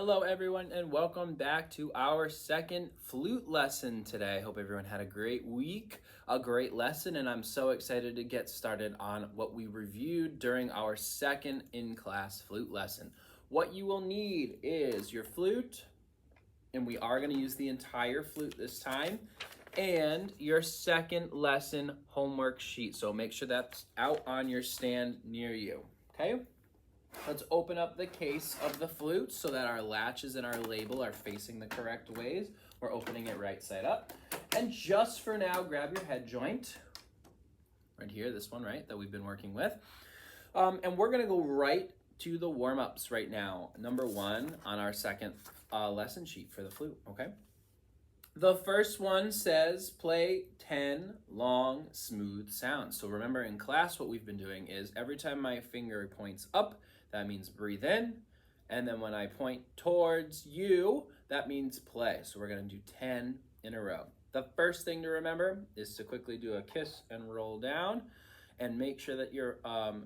Hello everyone and welcome back to our second flute lesson today. Hope everyone had a great week, a great lesson, and I'm so excited to get started on what we reviewed during our second in-class flute lesson. What you will need is your flute, and we are going to use the entire flute this time, and your second lesson homework sheet. So make sure that's out on your stand near you, okay? Let's open up the case of the flute so that our latches and our label are facing the correct ways. We're opening it right side up. And just for now, grab your head joint. Right here, this one, right, that we've been working with. And we're gonna go right to the warm-ups right now. Number one on our second lesson sheet for the flute, okay? The first one says play 10 long, smooth sounds. So remember in class, what we've been doing is every time my finger points up, that means breathe in. And then when I point towards you, that means play. So we're gonna do 10 in a row. The first thing to remember is to quickly do a kiss and roll down and make sure that your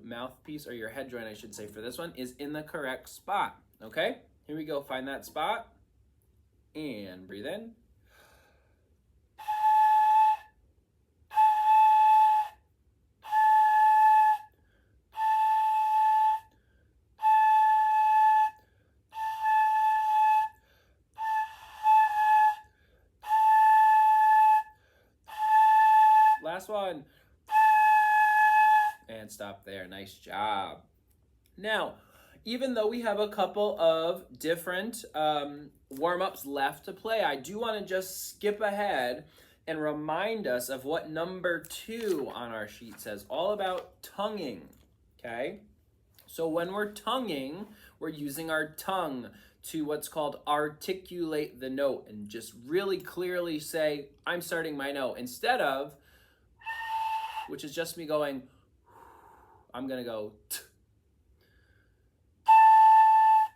mouthpiece, or your head joint, I should say, for this one is in the correct spot, okay? Here we go, find that spot and breathe in. Last one. And stop there. Nice job. Now, even though we have a couple of different warm-ups left to play, I do want to just skip ahead and remind us of what number 2 on our sheet says, all about tonguing, okay? So when we're tonguing, we're using our tongue to what's called articulate the note and just really clearly say, I'm starting my note, instead of, which is just me going, I'm gonna go t.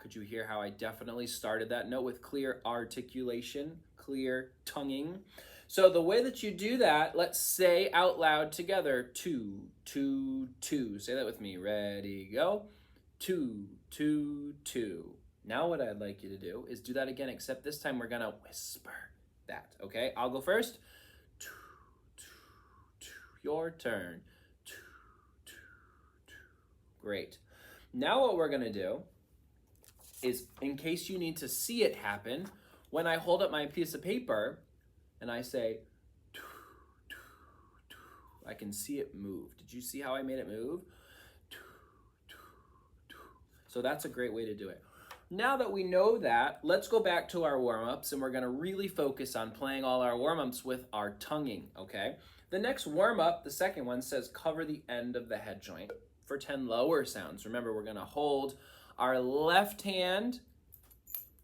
Could you hear how I definitely started that note with clear articulation, clear tonguing? So the way that you do that, let's say out loud together, 2, 2, 2. Say that with me, ready, go. 2, 2, 2. Now what I'd like you to do is do that again, except this time we're gonna whisper that, okay? I'll go first. Your turn. Great. Now what we're gonna do is, in case you need to see it happen, when I hold up my piece of paper and I say, I can see it move. Did you see how I made it move? So that's a great way to do it. Now that we know that, let's go back to our warm-ups, and we're gonna really focus on playing all our warm-ups with our tonguing, okay? The next warm-up, the second one, says cover the end of the head joint for 10 lower sounds. Remember, we're gonna hold our left hand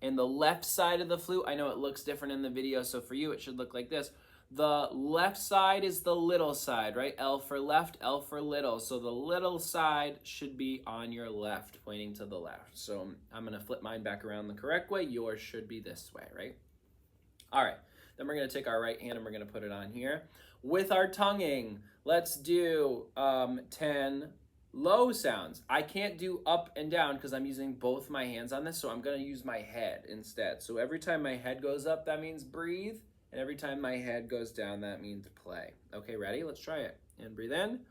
in the left side of the flute. I know it looks different in the video, so for you it should look like this. The left side is the little side, right? L for left, L for little. So the little side should be on your left, pointing to the left. So I'm gonna flip mine back around the correct way. Yours should be this way, right? All right, then we're gonna take our right hand and we're gonna put it on here. With our tonguing, let's do 10 low sounds. I can't do up and down because I'm using both my hands on this, so I'm gonna use my head instead. So every time my head goes up, that means breathe. And every time my head goes down, that means play. Okay, ready? Let's try it. And breathe in.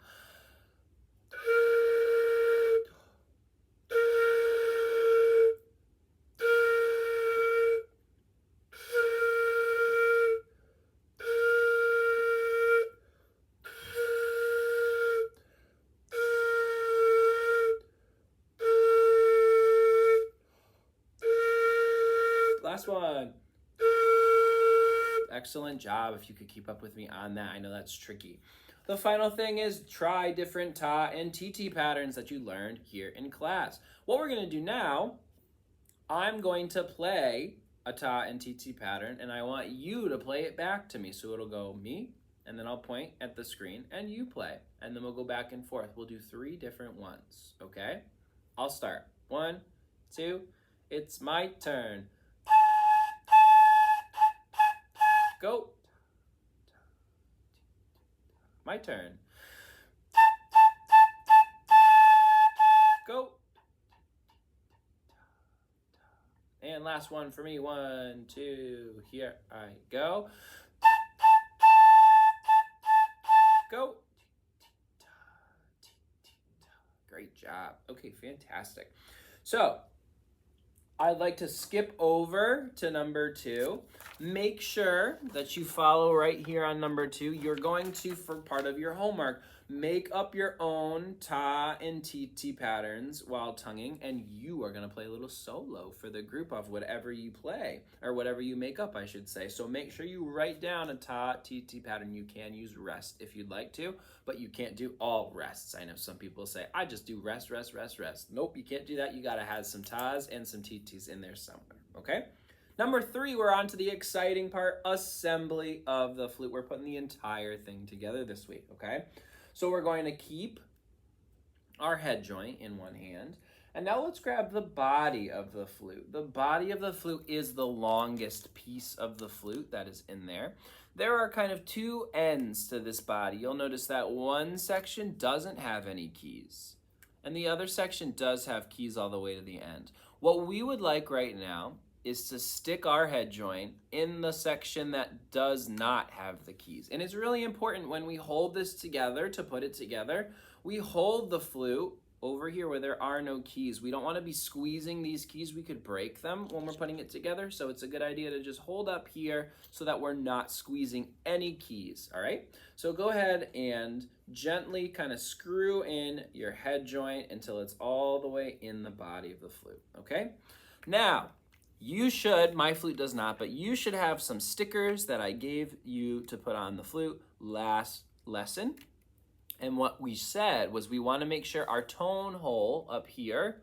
Last one. Excellent job if you could keep up with me on that. I know that's tricky. The final thing is try different ta and TT patterns that you learned here in class. What we're gonna do now, I'm going to play a ta and TT pattern, and I want you to play it back to me. So it'll go me, and then I'll point at the screen and you play, and then we'll go back and forth. We'll do 3 different ones, okay? I'll start. 1, 2, it's my turn. Go. My turn. Go. And last one for me. 1, 2, here I go. Go. Great job. Okay, fantastic. So I'd like to skip over to number 2. Make sure that you follow right here on number 2. You're going to, for part of your homework, make up your own ta and ti patterns while tonguing, and you are going to play a little solo for the group of whatever you play, or whatever you make up, I should say. So make sure you write down a ta, ti pattern. You can use rest if you'd like to, but you can't do all rests. I know some people say, I just do rest, rest, rest, rest. Nope, you can't do that. You got to have some tas and some titis in there somewhere, okay? Number 3, we're on to the exciting part, assembly of the flute. We're putting the entire thing together this week, okay? So we're going to keep our head joint in one hand. And now let's grab the body of the flute. The body of the flute is the longest piece of the flute that is in there. There are kind of 2 ends to this body. You'll notice that one section doesn't have any keys, and the other section does have keys all the way to the end. What we would like right now is to stick our head joint in the section that does not have the keys. And it's really important when we hold this together to put it together, we hold the flute over here where there are no keys. We don't want to be squeezing these keys. We could break them when we're putting it together. So it's a good idea to just hold up here so that we're not squeezing any keys, all right? So go ahead and gently kind of screw in your head joint until it's all the way in the body of the flute, okay? Now, you should, my flute does not, but you should have some stickers that I gave you to put on the flute last lesson. And what we said was we want to make sure our tone hole up here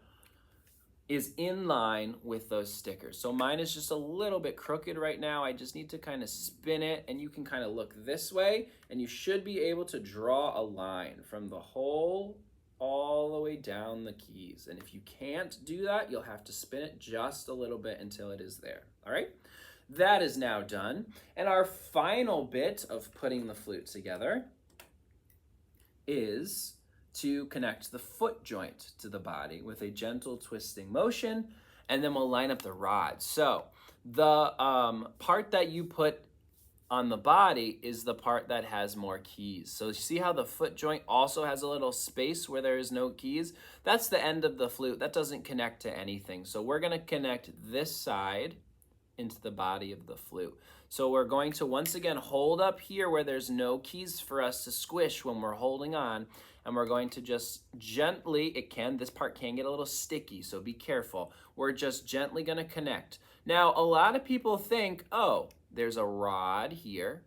is in line with those stickers. So mine is just a little bit crooked right now. I just need to kind of spin it, and you can kind of look this way, and you should be able to draw a line from the hole all the way down the keys. And if you can't do that, you'll have to spin it just a little bit until it is there. All right? That is now done. And our final bit of putting the flute together is to connect the foot joint to the body with a gentle twisting motion, and then we'll line up the rods. So the part that you put on the body is the part that has more keys. So you see how the foot joint also has a little space where there is no keys? That's the end of the flute. That doesn't connect to anything. So we're going to connect this side into the body of the flute. So we're going to once again hold up here where there's no keys for us to squish when we're holding on, and we're going to just gently, this part can get a little sticky, so be careful. We're just gently going to connect. Now, a lot of people think, oh, there's a rod here,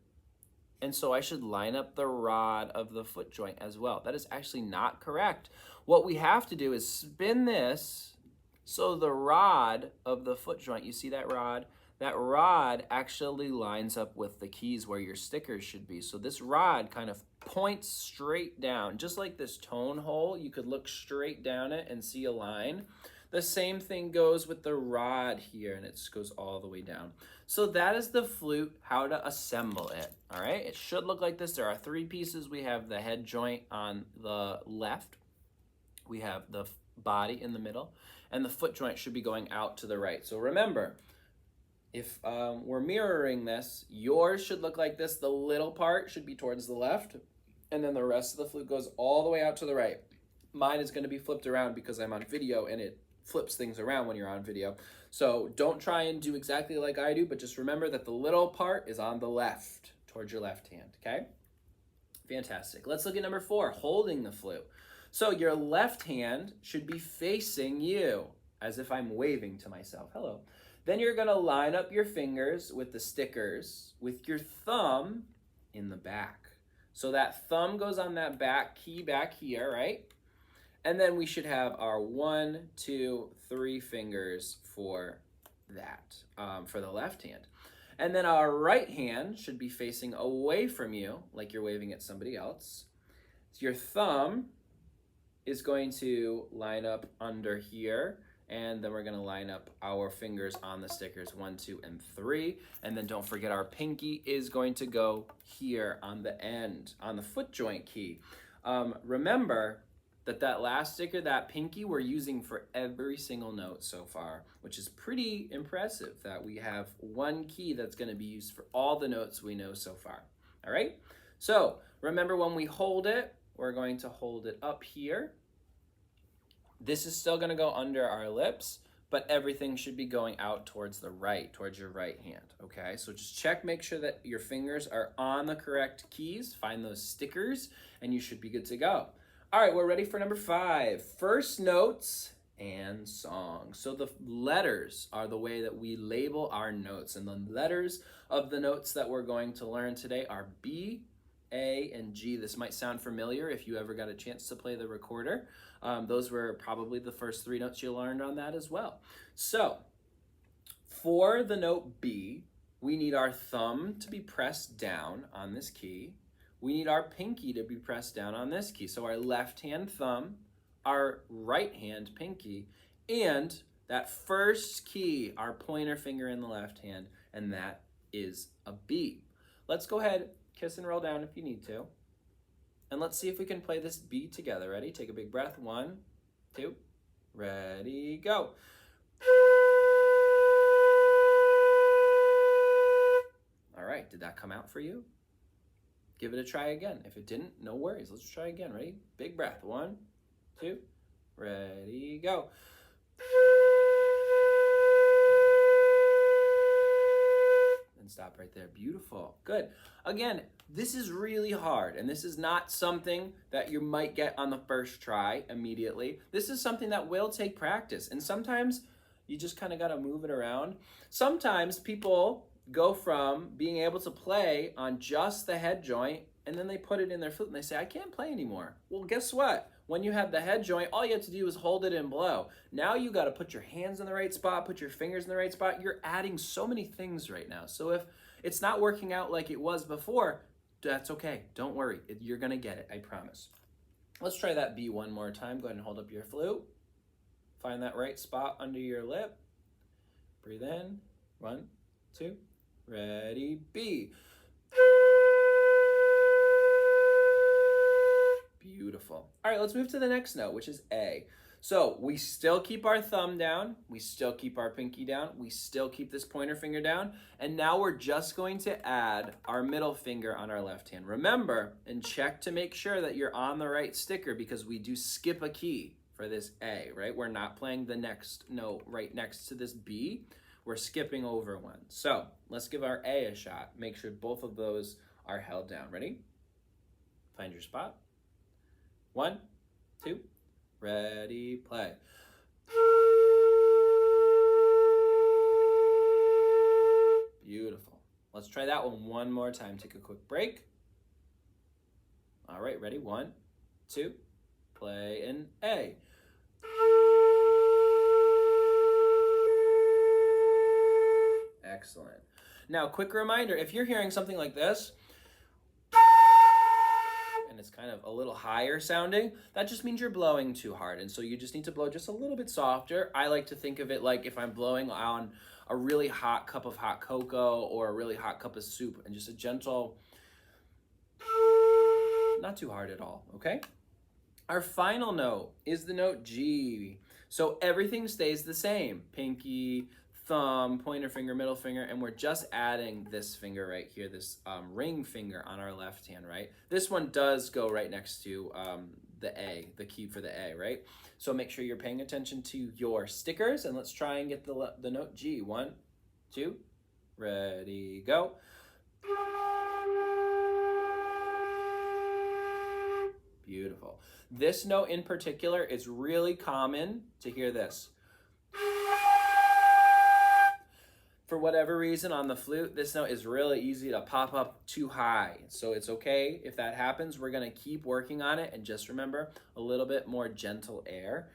and so I should line up the rod of the foot joint as well. That is actually not correct. What we have to do is spin this so the rod of the foot joint, you see that rod? That rod actually lines up with the keys where your stickers should be. So this rod kind of points straight down, just like this tone hole. You could look straight down it and see a line. The same thing goes with the rod here, and it goes all the way down. So that is the flute, how to assemble it, all right? It should look like this. There are 3 pieces. We have the head joint on the left. We have the body in the middle, and the foot joint should be going out to the right. So remember, if we're mirroring this, yours should look like this. The little part should be towards the left, and then the rest of the flute goes all the way out to the right. Mine is going to be flipped around because I'm on video, and it flips things around when you're on video. So don't try and do exactly like I do, but just remember that the little part is on the left, towards your left hand, okay? Fantastic. Let's look at number 4, holding the flute. So your left hand should be facing you, as if I'm waving to myself. Hello. Then you're going to line up your fingers with the stickers with your thumb in the back. So that thumb goes on that back key back here, right? And then we should have our 1, 2, 3 fingers for that, for the left hand. And then our right hand should be facing away from you, like you're waving at somebody else. So your thumb is going to line up under here, and then we're going to line up our fingers on the stickers 1, 2, and 3. And then don't forget our pinky is going to go here on the end, on the foot joint key. Remember, that last sticker, that pinky, we're using for every single note so far, which is pretty impressive that we have one key that's going to be used for all the notes we know so far. All right? So remember, when we hold it, we're going to hold it up here. This is still going to go under our lips, but everything should be going out towards the right, towards your right hand, okay? So just check, make sure that your fingers are on the correct keys, find those stickers, and you should be good to go. All right, we're ready for number 5, first notes and songs. So the letters are the way that we label our notes, and the letters of the notes that we're going to learn today are B, A, and G. This might sound familiar if you ever got a chance to play the recorder. Those were probably the first 3 notes you learned on that as well. So for the note B, we need our thumb to be pressed down on this key. We need our pinky to be pressed down on this key. So our left hand thumb, our right hand pinky, and that first key, our pointer finger in the left hand, and that is a B. Let's go ahead, kiss and roll down if you need to. And let's see if we can play this B together. Ready? Take a big breath. 1, 2, ready, go. All right, did that come out for you? Give it a try again. If it didn't, no worries. Let's try again. Ready? Big breath. 1, 2, ready, go. And stop right there. Beautiful. Good. Again, this is really hard, and this is not something that you might get on the first try immediately. This is something that will take practice, and sometimes you just kind of got to move it around. Sometimes people go from being able to play on just the head joint, and then they put it in their flute and they say, I can't play anymore. Well, guess what? When you have the head joint, all you have to do is hold it and blow. Now you got to put your hands in the right spot, put your fingers in the right spot. You're adding so many things right now. So if it's not working out like it was before, that's okay. Don't worry. You're going to get it, I promise. Let's try that B one more time. Go ahead and hold up your flute. Find that right spot under your lip. Breathe in. 1, 2, ready, B. Beautiful. All right, let's move to the next note, which is A. So we still keep our thumb down. We still keep our pinky down. We still keep this pointer finger down. And now we're just going to add our middle finger on our left hand. Remember, and check to make sure that you're on the right sticker, because we do skip a key for this A, right? We're not playing the next note right next to this B. We're skipping over one. So let's give our A a shot. Make sure both of those are held down. Ready? Find your spot. 1, 2, ready, play. Beautiful. Let's try that one more time. Take a quick break. All right, ready? 1, 2, play an A. Excellent. Now, quick reminder, if you're hearing something like this, and it's kind of a little higher sounding, that just means you're blowing too hard. And so you just need to blow just a little bit softer. I like to think of it like if I'm blowing on a really hot cup of hot cocoa or a really hot cup of soup, and just a gentle, not too hard at all, okay? Our final note is the note G. So everything stays the same. Pinky, thumb, pointer finger, middle finger, and we're just adding this finger right here, this ring finger on our left hand, right? This one does go right next to the A, the key for the A, right? So make sure you're paying attention to your stickers, and let's try and get the note G. 1, 2, ready, go. Beautiful. This note in particular is really common to hear this. For whatever reason on the flute, this note is really easy to pop up too high. So it's okay if that happens. We're going to keep working on it. And just remember, a little bit more gentle air.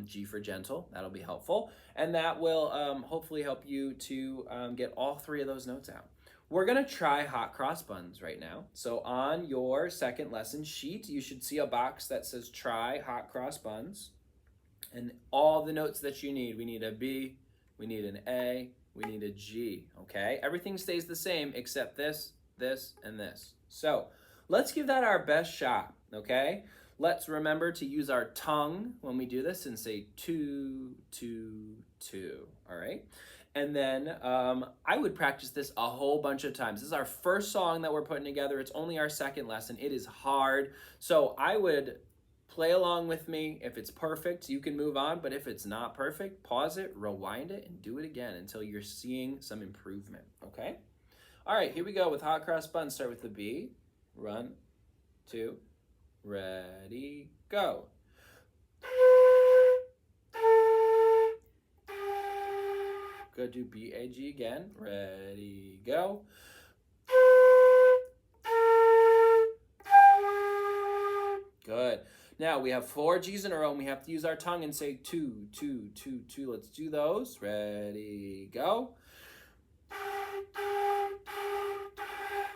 G for gentle. That'll be helpful. And that will hopefully help you to get all 3 of those notes out. We're going to try hot cross buns right now. So on your second lesson sheet, you should see a box that says try hot cross buns. And all the notes that you need. We need a B. We need an A. We need a G, okay? Everything stays the same except this, this, and this. So let's give that our best shot, okay? Let's remember to use our tongue when we do this and say 2, 2, 2, all right? And then I would practice this a whole bunch of times. This is our first song that we're putting together. It's only our second lesson. It is hard. So I would play along with me. If it's perfect, you can move on. But if it's not perfect, pause it, rewind it, and do it again until you're seeing some improvement, okay? All right, here we go with hot cross buns. Start with the B. 1, 2, ready, go. Go do B-A-G again. Ready, go. Good. Now we have 4 G's in a row and we have to use our tongue and say 2, 2, 2, 2. Let's do those. Ready, go.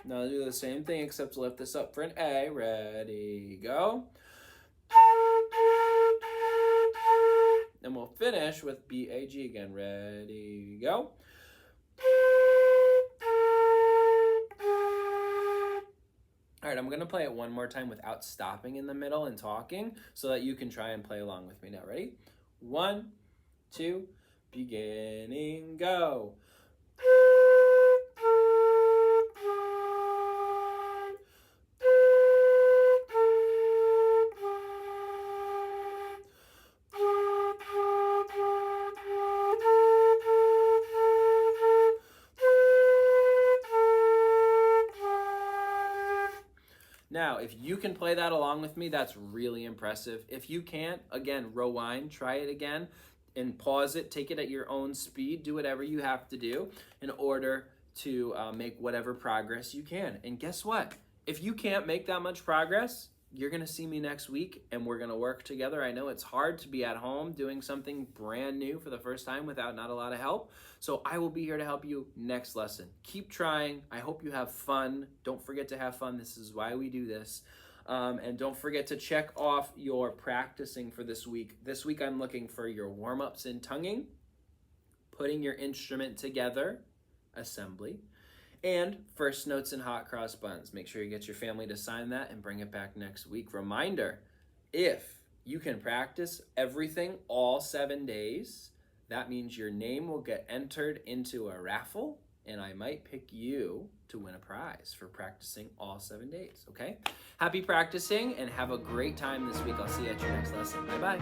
Now do the same thing except lift this up for an A. Ready, go. And we'll finish with B-A-G again. Ready, go. All right, I'm going to play it one more time without stopping in the middle and talking so that you can try and play along with me now. Ready? 1, 2, beginning, go. Now, if you can play that along with me, that's really impressive. If you can't, again, rewind, try it again, and pause it. Take it at your own speed. Do whatever you have to do in order to make whatever progress you can. And guess what? If you can't make that much progress, you're going to see me next week, and we're going to work together. I know it's hard to be at home doing something brand new for the first time without not a lot of help. So I will be here to help you next lesson. Keep trying. I hope you have fun. Don't forget to have fun. This is why we do this. And don't forget to check off your practicing for this week. This week I'm looking for your warm-ups in tonguing, putting your instrument together, assembly, and first notes in hot cross buns. Make sure you get your family to sign that and bring it back next week. Reminder, if you can practice everything all 7 days, that means your name will get entered into a raffle, and I might pick you to win a prize for practicing all 7 days, okay? Happy practicing, and have a great time this week. I'll see you at your next lesson. Bye-bye.